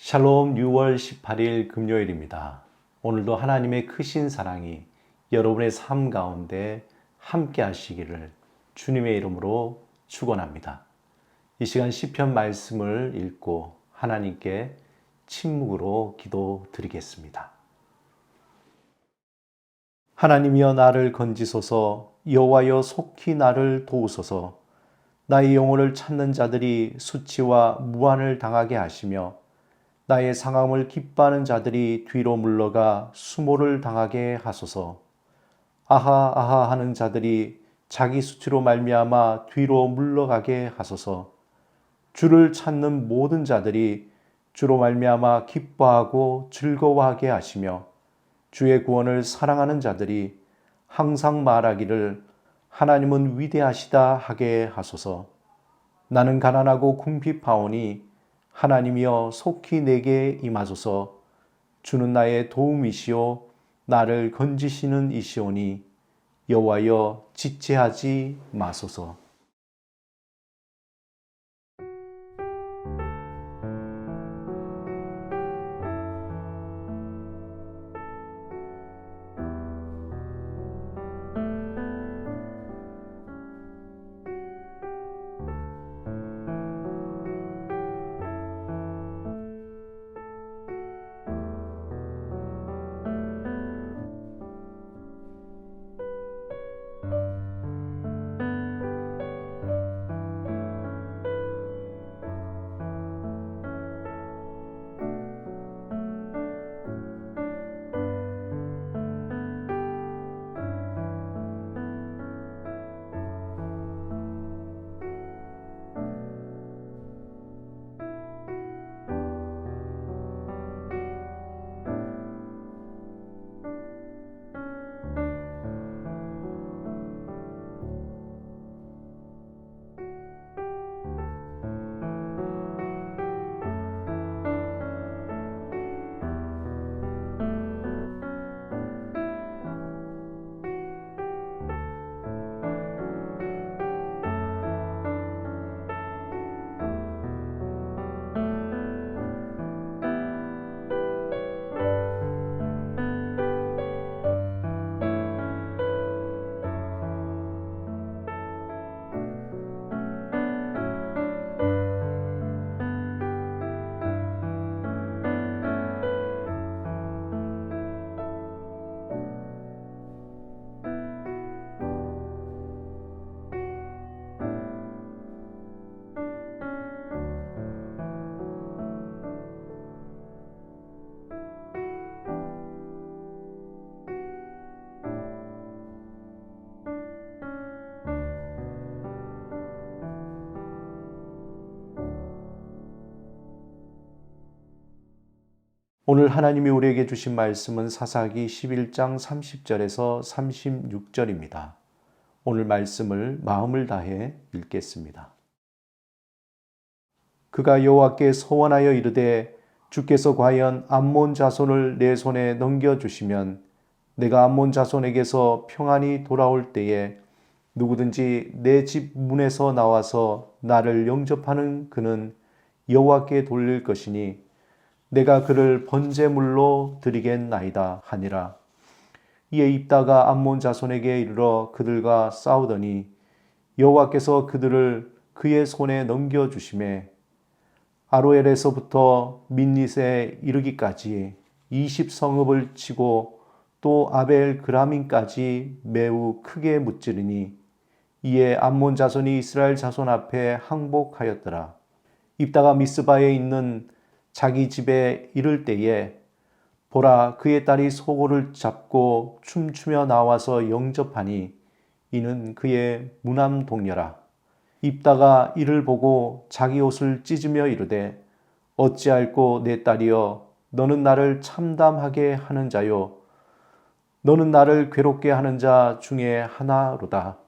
샬롬 6월 18일 금요일입니다. 오늘도 하나님의 크신 사랑이 여러분의 삶 가운데 함께 하시기를 주님의 이름으로 축원합니다. 이 시간 시편 말씀을 읽고 하나님께 침묵으로 기도드리겠습니다. 하나님이여 나를 건지소서, 여호와여 속히 나를 도우소서. 나의 영혼을 찾는 자들이 수치와 무한을 당하게 하시며 나의 상함을 기뻐하는 자들이 뒤로 물러가 수모를 당하게 하소서. 아하 아하 하는 자들이 자기 수치로 말미암아 뒤로 물러가게 하소서. 주를 찾는 모든 자들이 주로 말미암아 기뻐하고 즐거워하게 하시며 주의 구원을 사랑하는 자들이 항상 말하기를 하나님은 위대하시다 하게 하소서. 나는 가난하고 궁핍하오니 하나님이여 속히 내게 임하소서. 주는 나의 도움이시오 나를 건지시는 이시오니 여호와여 지체하지 마소서. 오늘 하나님이 우리에게 주신 말씀은 사사기 11장 30절에서 36절입니다. 오늘 말씀을 마음을 다해 읽겠습니다. 그가 여호와께 서원하여 이르되 주께서 과연 암몬 자손을 내 손에 넘겨주시면 내가 암몬 자손에게서 평안히 돌아올 때에 누구든지 내 집 문에서 나와서 나를 영접하는 그는 여호와께 돌릴 것이니 내가 그를 번제물로 드리겠나이다 하니라. 이에 입다가 암몬 자손에게 이르러 그들과 싸우더니 여호와께서 그들을 그의 손에 넘겨주시매 아로엘에서부터 민닛에 이르기까지 20성읍을 치고 또 아벨 그라민까지 매우 크게 무찌르니 이에 암몬 자손이 이스라엘 자손 앞에 항복하였더라. 입다가 미스바에 있는 자기 집에 이를 때에 보라 그의 딸이 소고를 잡고 춤추며 나와서 영접하니 이는 그의 무남 동료라. 입다가 이를 보고 자기 옷을 찢으며 이르되 어찌할꼬 내 딸이여 너는 나를 참담하게 하는 자요 너는 나를 괴롭게 하는 자 중에 하나로다.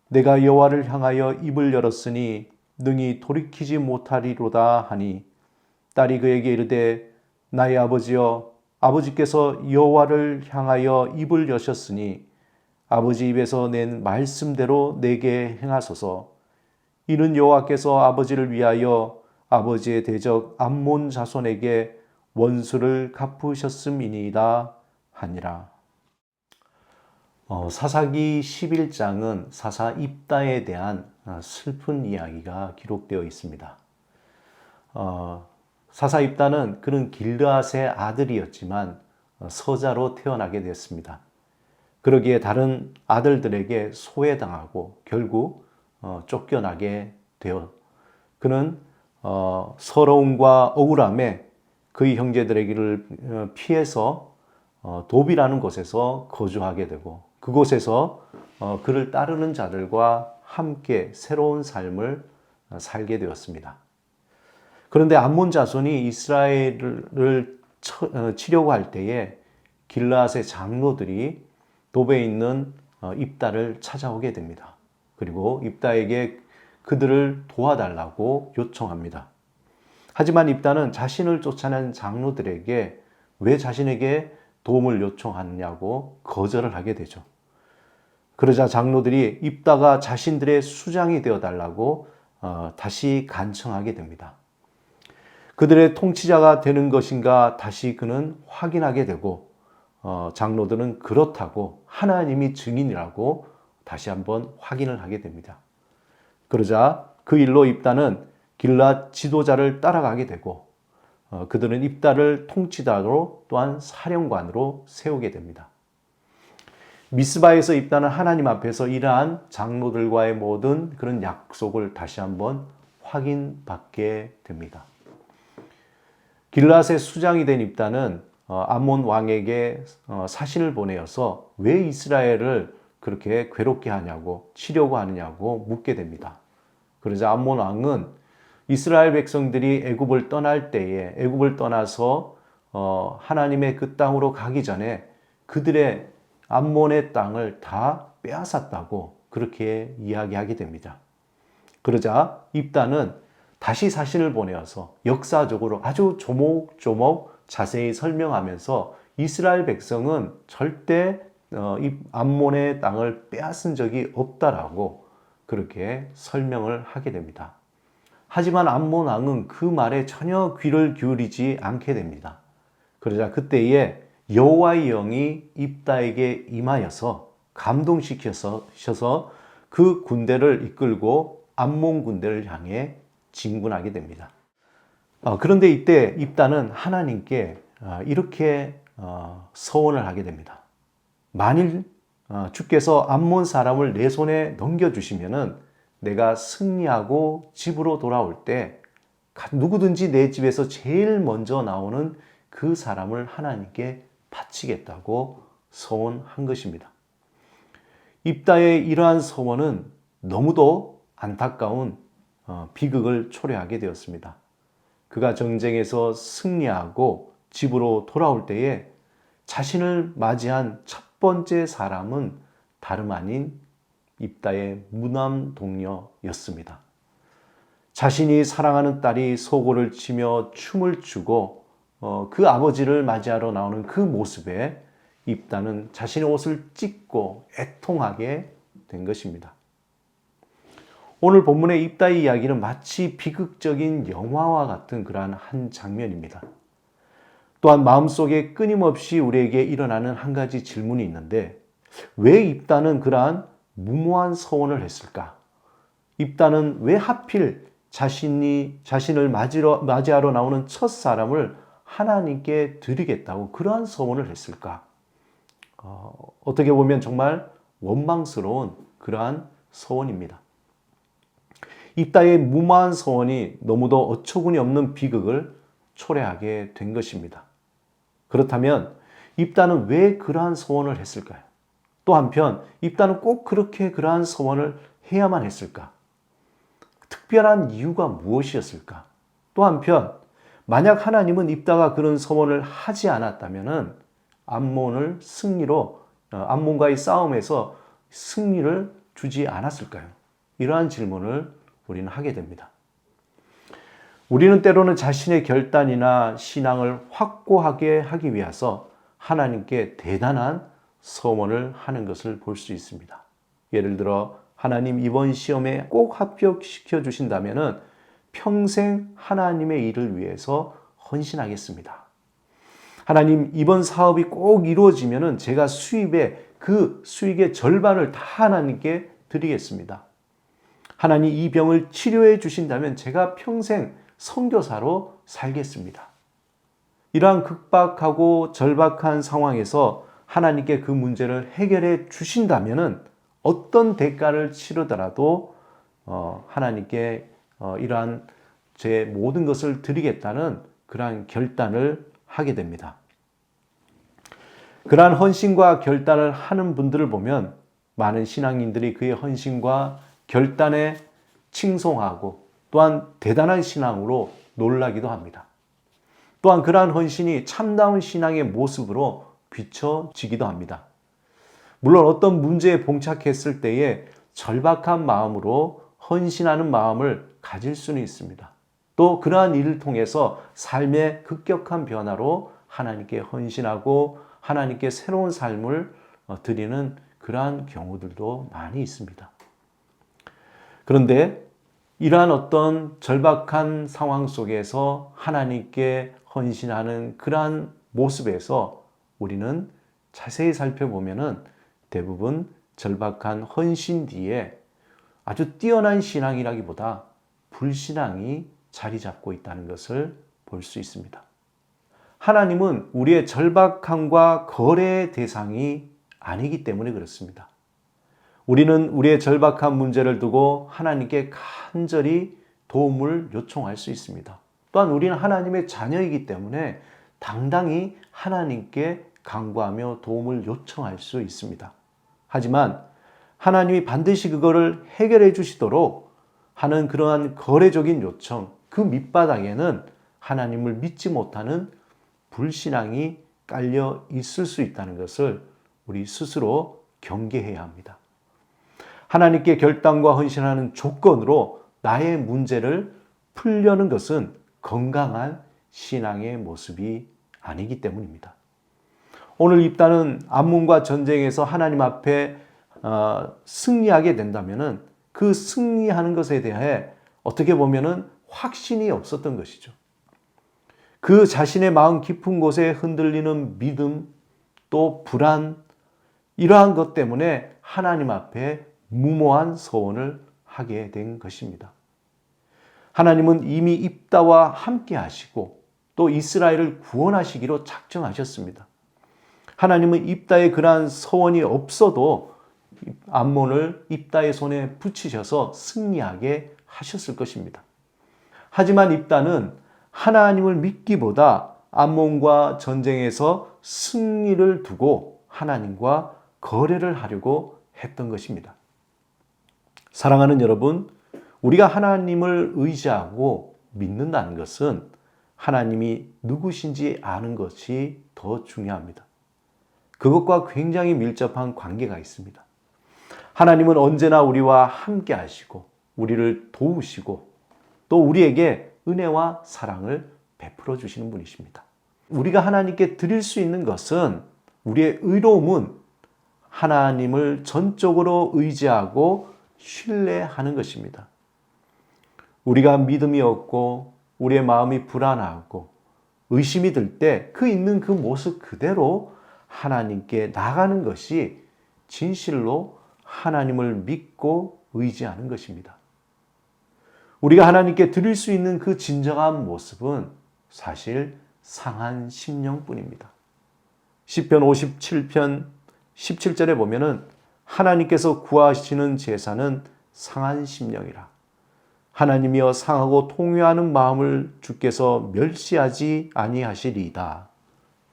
내가 여호와를 향하여 입을 열었으니 능히 돌이키지 못하리로다 하니 딸이 그에게 이르되 나의 아버지여 아버지께서 여호와를 향하여 입을 여셨으니 아버지 입에서 낸 말씀대로 내게 행하소서. 이는 여호와께서 아버지를 위하여 아버지의 대적 암몬 자손에게 원수를 갚으셨음이니이다 하니라. 사사기 11장은 사사 입다에 대한 슬픈 이야기가 기록되어 있습니다. 사사 입다는 그는 길르앗의 아들이었지만 서자로 태어나게 됐습니다. 그러기에 다른 아들들에게 소외당하고 결국 쫓겨나게 되어 그는 서러움과 억울함에 그의 형제들에게를 피해서 돕이라는 곳에서 거주하게 되고 그곳에서 그를 따르는 자들과 함께 새로운 삶을 살게 되었습니다. 그런데 암몬 자손이 이스라엘을 치려고 할 때에 길르앗의 장로들이 돕에 있는 입다를 찾아오게 됩니다. 그리고 입다에게 그들을 도와달라고 요청합니다. 하지만 입다는 자신을 쫓아낸 장로들에게 왜 자신에게 도움을 요청하느냐고 거절을 하게 되죠. 그러자 장로들이 입다가 자신들의 수장이 되어달라고 다시 간청하게 됩니다. 그들의 통치자가 되는 것인가 다시 그는 확인하게 되고 장로들은 그렇다고 하나님이 증인이라고 다시 한번 확인을 하게 됩니다. 그러자 그 일로 입다는 길르앗 지도자를 따라가게 되고 그들은 입다를 통치자로 또한 사령관으로 세우게 됩니다. 미스바에서 입다는 하나님 앞에서 이러한 장로들과의 모든 그런 약속을 다시 한번 확인받게 됩니다. 길르앗의 수장이 된 입다는 암몬 왕에게 사신을 보내어서 왜 이스라엘을 그렇게 괴롭게 하냐고 치려고 하느냐고 묻게 됩니다. 그러자 암몬 왕은 이스라엘 백성들이 애굽을 떠날 때에 애굽을 떠나서 하나님의 그 땅으로 가기 전에 그들의 암몬의 땅을 다 빼앗았다고 그렇게 이야기하게 됩니다. 그러자 입다는 다시 사신을 보내어서 역사적으로 아주 조목조목 자세히 설명하면서 이스라엘 백성은 절대 이 암몬의 땅을 빼앗은 적이 없다라고 그렇게 설명을 하게 됩니다. 하지만 암몬 왕은 그 말에 전혀 귀를 기울이지 않게 됩니다. 그러자 그때에 여호와의 영이 입다에게 임하여서 감동시켜서 그 군대를 이끌고 암몬 군대를 향해 진군하게 됩니다. 그런데 이때 입다는 하나님께 이렇게 서원을 하게 됩니다. 만일 주께서 암몬 사람을 내 손에 넘겨주시면은 내가 승리하고 집으로 돌아올 때 누구든지 내 집에서 제일 먼저 나오는 그 사람을 하나님께 바치겠다고 서원한 것입니다. 입다의 이러한 서원은 너무도 안타까운 비극을 초래하게 되었습니다. 그가 전쟁에서 승리하고 집으로 돌아올 때에 자신을 맞이한 첫 번째 사람은 다름 아닌 입다의 무남 동료였습니다. 자신이 사랑하는 딸이 소고를 치며 춤을 추고 그 아버지를 맞이하러 나오는 그 모습에 입다는 자신의 옷을 찢고 애통하게 된 것입니다. 오늘 본문의 입다의 이야기는 마치 비극적인 영화와 같은 그러한 한 장면입니다. 또한 마음속에 끊임없이 우리에게 일어나는 한 가지 질문이 있는데 왜 입다는 그러한 무모한 서원을 했을까? 입다는 왜 하필 자신을 맞이하러 나오는 첫 사람을 하나님께 드리겠다고 그러한 서원을 했을까? 어떻게 보면 정말 원망스러운 그러한 서원입니다. 입다의 무모한 서원이 너무도 어처구니 없는 비극을 초래하게 된 것입니다. 그렇다면 입다는 왜 그러한 서원을 했을까요? 또 한편 입다는 꼭 그렇게 그러한 서원을 해야만 했을까? 특별한 이유가 무엇이었을까? 또 한편 만약 하나님은 입다가 그런 서원을 하지 않았다면 암몬과의 싸움에서 승리를 주지 않았을까요? 이러한 질문을 우리는 하게 됩니다. 우리는 때로는 자신의 결단이나 신앙을 확고하게 하기 위해서 하나님께 대단한 서원을 하는 것을 볼 수 있습니다. 예를 들어 하나님 이번 시험에 꼭 합격시켜 주신다면 평생 하나님의 일을 위해서 헌신하겠습니다. 하나님, 이번 사업이 꼭 이루어지면은 제가 그 수익의 절반을 다 하나님께 드리겠습니다. 하나님, 이 병을 치료해 주신다면 제가 평생 선교사로 살겠습니다. 이러한 극박하고 절박한 상황에서 하나님께 그 문제를 해결해 주신다면은 어떤 대가를 치르더라도 하나님께 이러한 제 모든 것을 드리겠다는 그러한 결단을 하게 됩니다. 그러한 헌신과 결단을 하는 분들을 보면 많은 신앙인들이 그의 헌신과 결단에 칭송하고 또한 대단한 신앙으로 놀라기도 합니다. 또한 그러한 헌신이 참다운 신앙의 모습으로 비춰지기도 합니다. 물론 어떤 문제에 봉착했을 때에 절박한 마음으로 헌신하는 마음을 가질 수는 있습니다. 또 그러한 일을 통해서 삶의 급격한 변화로 하나님께 헌신하고 하나님께 새로운 삶을 드리는 그러한 경우들도 많이 있습니다. 그런데 이러한 어떤 절박한 상황 속에서 하나님께 헌신하는 그러한 모습에서 우리는 자세히 살펴보면은 대부분 절박한 헌신 뒤에 아주 뛰어난 신앙이라기보다 불신앙이 자리 잡고 있다는 것을 볼 수 있습니다. 하나님은 우리의 절박함과 거래의 대상이 아니기 때문에 그렇습니다. 우리는 우리의 절박한 문제를 두고 하나님께 간절히 도움을 요청할 수 있습니다. 또한 우리는 하나님의 자녀이기 때문에 당당히 하나님께 간구하며 도움을 요청할 수 있습니다. 하지만 하나님이 반드시 그거를 해결해 주시도록 하는 그러한 거래적인 요청, 그 밑바닥에는 하나님을 믿지 못하는 불신앙이 깔려 있을 수 있다는 것을 우리 스스로 경계해야 합니다. 하나님께 결단과 헌신하는 조건으로 나의 문제를 풀려는 것은 건강한 신앙의 모습이 아니기 때문입니다. 오늘 입다는 암몬과 전쟁에서 하나님 앞에 승리하게 된다면은 그 승리하는 것에 대해 어떻게 보면은 확신이 없었던 것이죠. 그 자신의 마음 깊은 곳에 흔들리는 믿음, 또 불안, 이러한 것 때문에 하나님 앞에 무모한 서원을 하게 된 것입니다. 하나님은 이미 입다와 함께 하시고 또 이스라엘을 구원하시기로 작정하셨습니다. 하나님은 입다의 그러한 서원이 없어도 암몬을 입다의 손에 붙이셔서 승리하게 하셨을 것입니다. 하지만 입다는 하나님을 믿기보다 암몬과 전쟁에서 승리를 두고 하나님과 거래를 하려고 했던 것입니다. 사랑하는 여러분, 우리가 하나님을 의지하고 믿는다는 것은 하나님이 누구신지 아는 것이 더 중요합니다. 그것과 굉장히 밀접한 관계가 있습니다. 하나님은 언제나 우리와 함께 하시고 우리를 도우시고 또 우리에게 은혜와 사랑을 베풀어 주시는 분이십니다. 우리가 하나님께 드릴 수 있는 것은 우리의 의로움은 하나님을 전적으로 의지하고 신뢰하는 것입니다. 우리가 믿음이 없고 우리의 마음이 불안하고 의심이 들 때 그 있는 그 모습 그대로 하나님께 나가는 것이 진실로 하나님을 믿고 의지하는 것입니다. 우리가 하나님께 드릴 수 있는 그 진정한 모습은 사실 상한 심령뿐입니다. 시편 57편 17절에 보면은 하나님께서 구하시는 제사는 상한 심령이라. 하나님이여 상하고 통회하는 마음을 주께서 멸시하지 아니하시리이다.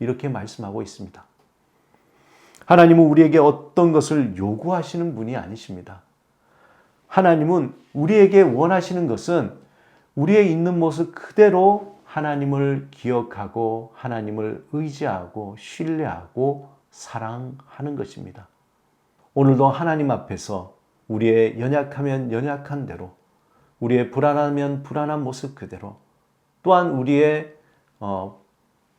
이렇게 말씀하고 있습니다. 하나님은 우리에게 어떤 것을 요구하시는 분이 아니십니다. 하나님은 우리에게 원하시는 것은 우리의 있는 모습 그대로 하나님을 기억하고 하나님을 의지하고 신뢰하고 사랑하는 것입니다. 오늘도 하나님 앞에서 우리의 연약하면 연약한 대로, 우리의 불안하면 불안한 모습 그대로, 또한 우리의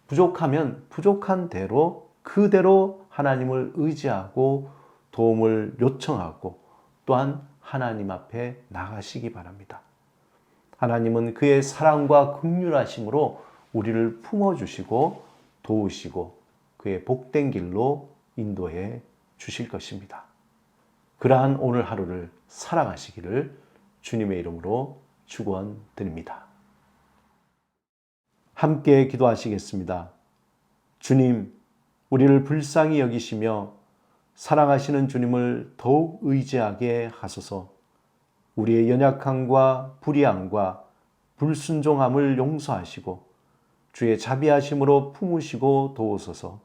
부족하면 부족한 대로 그대로 하나님을 의지하고 도움을 요청하고 또한 하나님 앞에 나가시기 바랍니다. 하나님은 그의 사랑과 긍휼하심으로 우리를 품어주시고 도우시고 그의 복된 길로 인도해 주실 것입니다. 그러한 오늘 하루를 살아가시기를 주님의 이름으로 축원드립니다. 함께 기도하시겠습니다. 주님, 우리를 불쌍히 여기시며 사랑하시는 주님을 더욱 의지하게 하소서. 우리의 연약함과 불의함과 불순종함을 용서하시고 주의 자비하심으로 품으시고 도우소서.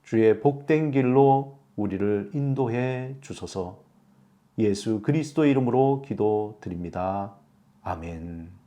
주의 복된 길로 우리를 인도해 주소서. 예수 그리스도 이름으로 기도드립니다. 아멘.